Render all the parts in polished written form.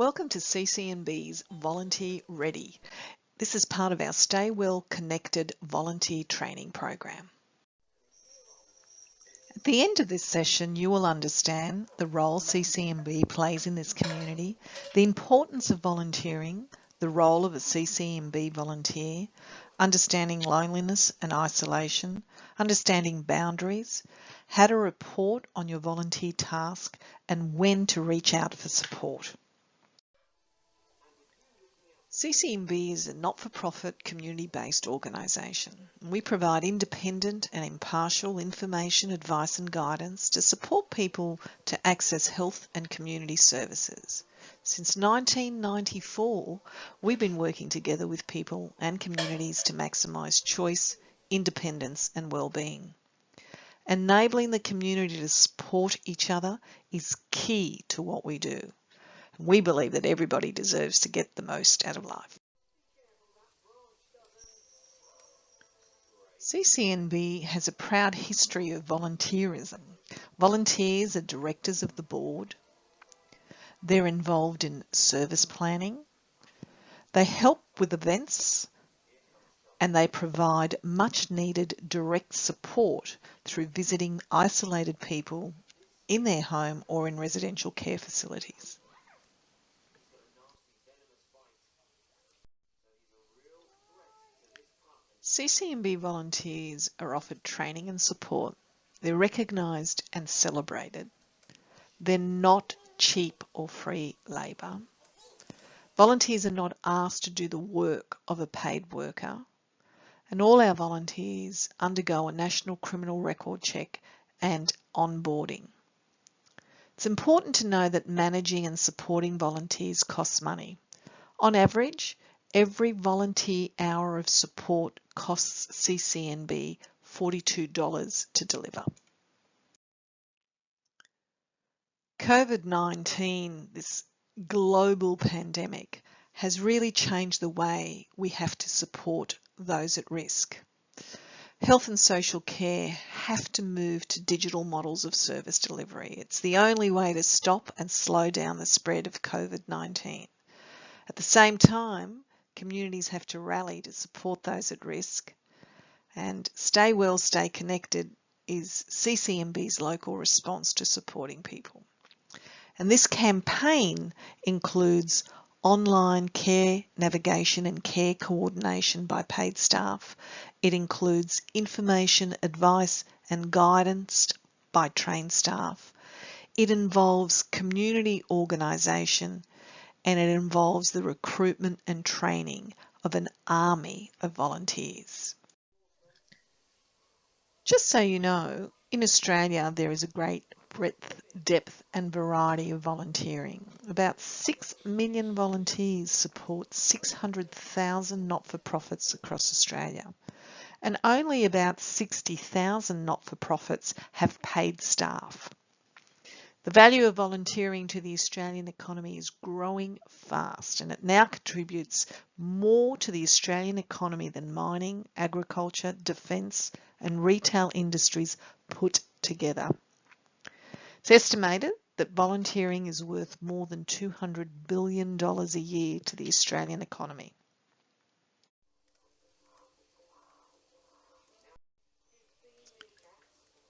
Welcome to CCNB's Volunteer Ready. This is part of our Stay Well Connected volunteer training program. At the end of this session, you will understand the role CCNB plays in this community, the importance of volunteering, the role of a CCNB volunteer, understanding loneliness and isolation, understanding boundaries, how to report on your volunteer task, and when to reach out for support. CCNB is a not-for-profit, community-based organisation. We provide independent and impartial information, advice and guidance to support people to access health and community services. Since 1994, we've been working together with people and communities to maximise choice, independence and well-being. Enabling the community to support each other is key to what we do. We believe that everybody deserves to get the most out of life. CCNB has a proud history of volunteerism. Volunteers are directors of the board. They're involved in service planning. They help with events and they provide much needed direct support through visiting isolated people in their home or in residential care facilities. CCNB volunteers are offered training and support. They're recognised and celebrated. They're not cheap or free labour. Volunteers are not asked to do the work of a paid worker. And all our volunteers undergo a national criminal record check and onboarding. It's important to know that managing and supporting volunteers costs money. On average, every volunteer hour of support costs CCNB $42 to deliver. COVID-19, this global pandemic, has really changed the way we have to support those at risk. Health and social care have to move to digital models of service delivery. It's the only way to stop and slow down the spread of COVID-19. At the same time, communities have to rally to support those at risk, and Stay Well, Stay Connected is CCNB's local response to supporting people. And this campaign includes online care navigation and care coordination by paid staff. It includes information, advice and guidance by trained staff. It involves community organisation, and it involves the recruitment and training of an army of volunteers. Just so you know, in Australia there is a great breadth, depth and variety of volunteering. About 6 million volunteers support 600,000 not-for-profits across Australia, and only about 60,000 not-for-profits have paid staff. The value of volunteering to the Australian economy is growing fast, and it now contributes more to the Australian economy than mining, agriculture, defence and retail industries put together. It's estimated that volunteering is worth more than $200 billion a year to the Australian economy.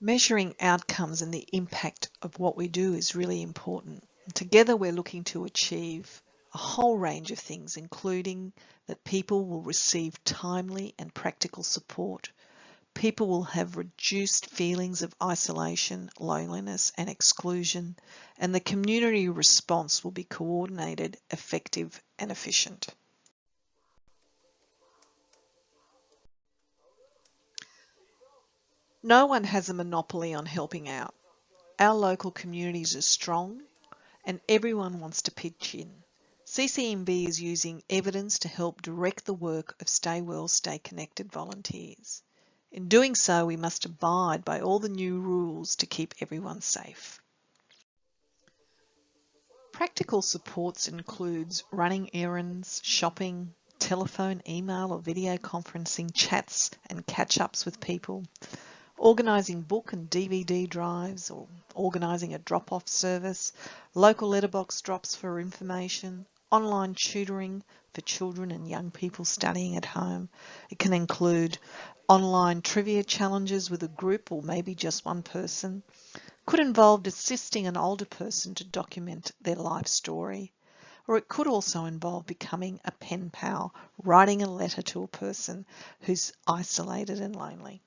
Measuring outcomes and the impact of what we do is really important. Together we're looking to achieve a whole range of things, including that people will receive timely and practical support. People will have reduced feelings of isolation, loneliness and exclusion, and the community response will be coordinated, effective and efficient. No one has a monopoly on helping out. Our local communities are strong and everyone wants to pitch in. CCNB is using evidence to help direct the work of Stay Well, Stay Connected volunteers. In doing so, we must abide by all the new rules to keep everyone safe. Practical supports includes running errands, shopping, telephone, email or video conferencing, chats and catch-ups with people. Organising book and DVD drives or organising a drop-off service, local letterbox drops for information, online tutoring for children and young people studying at home. It can include online trivia challenges with a group or maybe just one person. Could involve assisting an older person to document their life story. Or it could also involve becoming a pen pal, writing a letter to a person who's isolated and lonely.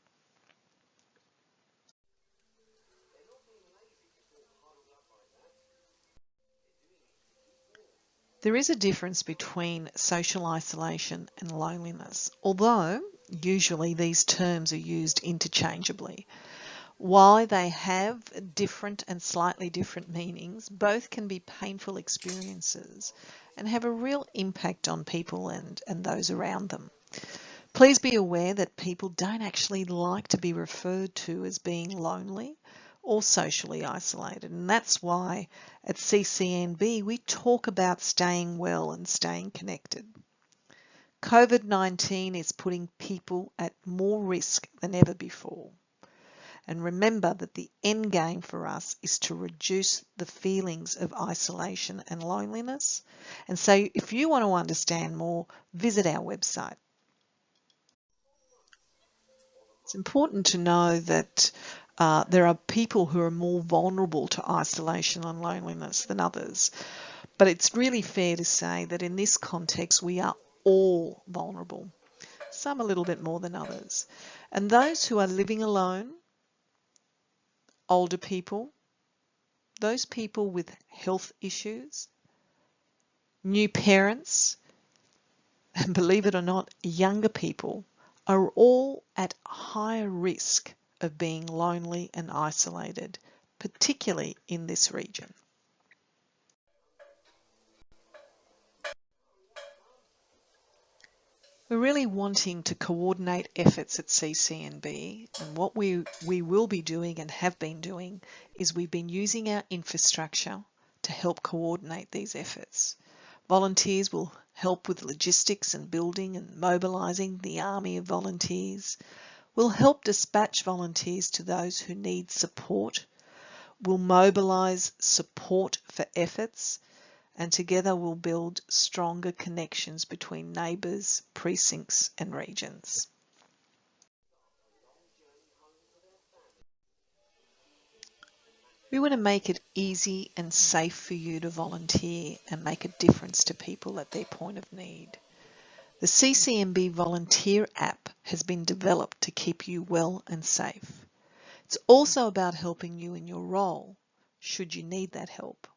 There is a difference between social isolation and loneliness, although usually these terms are used interchangeably. While they have different and slightly different meanings, both can be painful experiences and have a real impact on people and those around them. Please be aware that people don't actually like to be referred to as being lonely or socially isolated, and that's why at CCNB we talk about staying well and staying connected. COVID-19 is putting people at more risk than ever before. And remember that the end game for us is to reduce the feelings of isolation and loneliness. And so if you want to understand more, visit our website. It's important to know that there are people who are more vulnerable to isolation and loneliness than others. But it's really fair to say that in this context, we are all vulnerable, some a little bit more than others. And those who are living alone, older people, those people with health issues, new parents, and believe it or not, younger people are all at higher risk of being lonely and isolated, particularly in this region. We're really wanting to coordinate efforts at CCNB, and what we will be doing and have been doing is we've been using our infrastructure to help coordinate these efforts. Volunteers will help with logistics and building and mobilising the army of volunteers. We'll help dispatch volunteers to those who need support. We'll mobilise support for efforts, and together we'll build stronger connections between neighbours, precincts and regions. We want to make it easy and safe for you to volunteer and make a difference to people at their point of need. The CCNB Volunteer app has been developed to keep you well and safe. It's also about helping you in your role, should you need that help.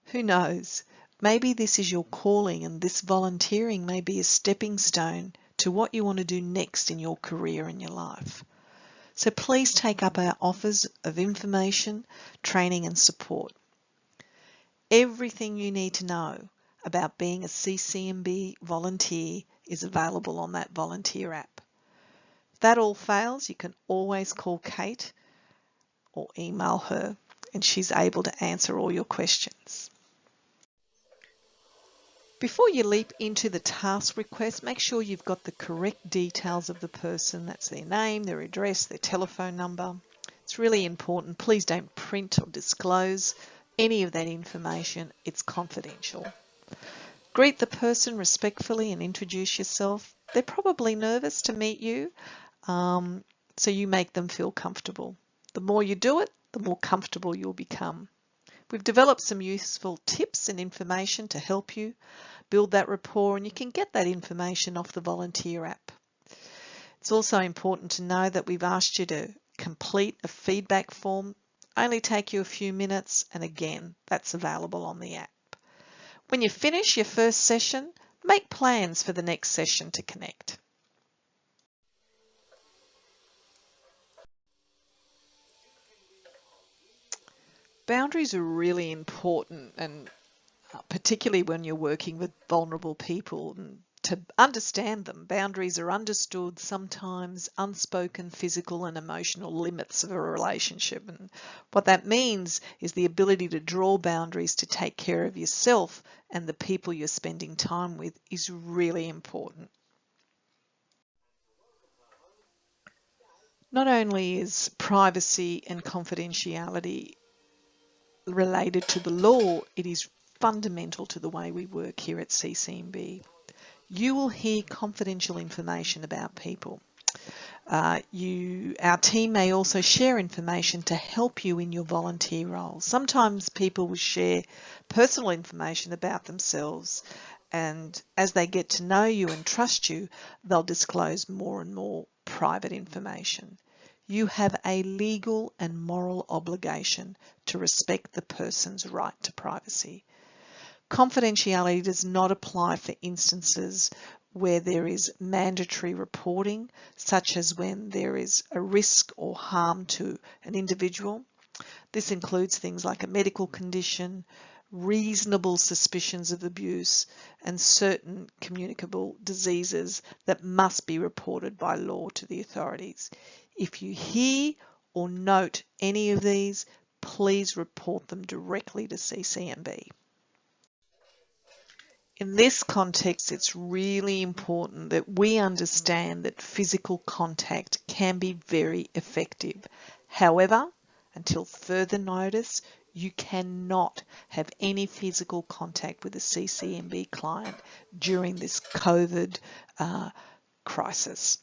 Who knows, maybe this is your calling and this volunteering may be a stepping stone to what you want to do next in your career and your life. So please take up our offers of information, training and support. Everything you need to know about being a CCNB volunteer is available on that volunteer app. If that all fails, you can always call Kate or email her and she's able to answer all your questions. Before you leap into the task request, make sure you've got the correct details of the person. That's their name, their address, their telephone number. It's really important. Please don't print or disclose any of that information. It's confidential. Greet the person respectfully and introduce yourself. They're probably nervous to meet you, so you make them feel comfortable. The more you do it, the more comfortable you'll become. We've developed some useful tips and information to help you build that rapport, and you can get that information off the volunteer app. It's also important to know that we've asked you to complete a feedback form. Only take you a few minutes, and again, that's available on the app. When you finish your first session, make plans for the next session to connect. Boundaries are really important, and particularly when you're working with vulnerable people, and to understand them. Boundaries are understood, sometimes unspoken physical and emotional limits of a relationship. And what that means is the ability to draw boundaries to take care of yourself and the people you're spending time with is really important. Not only is privacy and confidentiality related to the law, it is fundamental to the way we work here at CCNB. You will hear confidential information about people. Our team may also share information to help you in your volunteer role. Sometimes people will share personal information about themselves, and as they get to know you and trust you, they'll disclose more and more private information. You have a legal and moral obligation to respect the person's right to privacy. Confidentiality does not apply for instances where there is mandatory reporting, such as when there is a risk or harm to an individual. This includes things like a medical condition, reasonable suspicions of abuse, and certain communicable diseases that must be reported by law to the authorities. If you hear or note any of these, please report them directly to CCNB. In this context, it's really important that we understand that physical contact can be very effective. However, until further notice, you cannot have any physical contact with a CCNB client during this COVID crisis.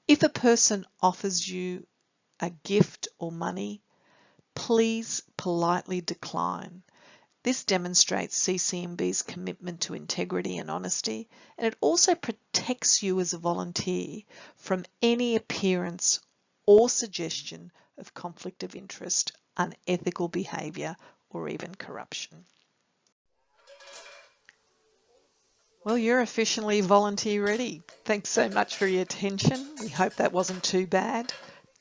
If a person offers you a gift or money, please politely decline. This demonstrates CCNB's commitment to integrity and honesty, and it also protects you as a volunteer from any appearance or suggestion of conflict of interest, unethical behaviour, or even corruption. Well, you're officially volunteer ready. Thanks so much for your attention. We hope that wasn't too bad.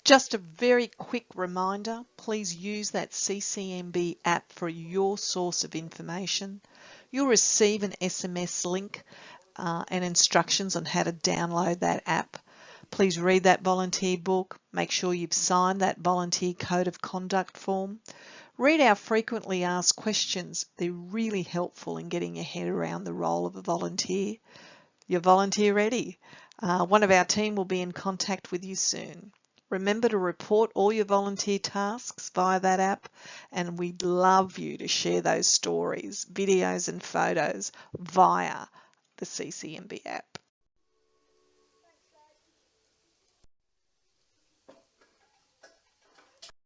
Just a very quick reminder, please use that CCNB app for your source of information. You'll receive an SMS link and instructions on how to download that app. Please read that volunteer book. Make sure you've signed that volunteer code of conduct form. Read our frequently asked questions. They're really helpful in getting your head around the role of a volunteer. You're volunteer ready. One of our team will be in contact with you soon. Remember to report all your volunteer tasks via that app, and we'd love you to share those stories, videos and photos via the CCNB app.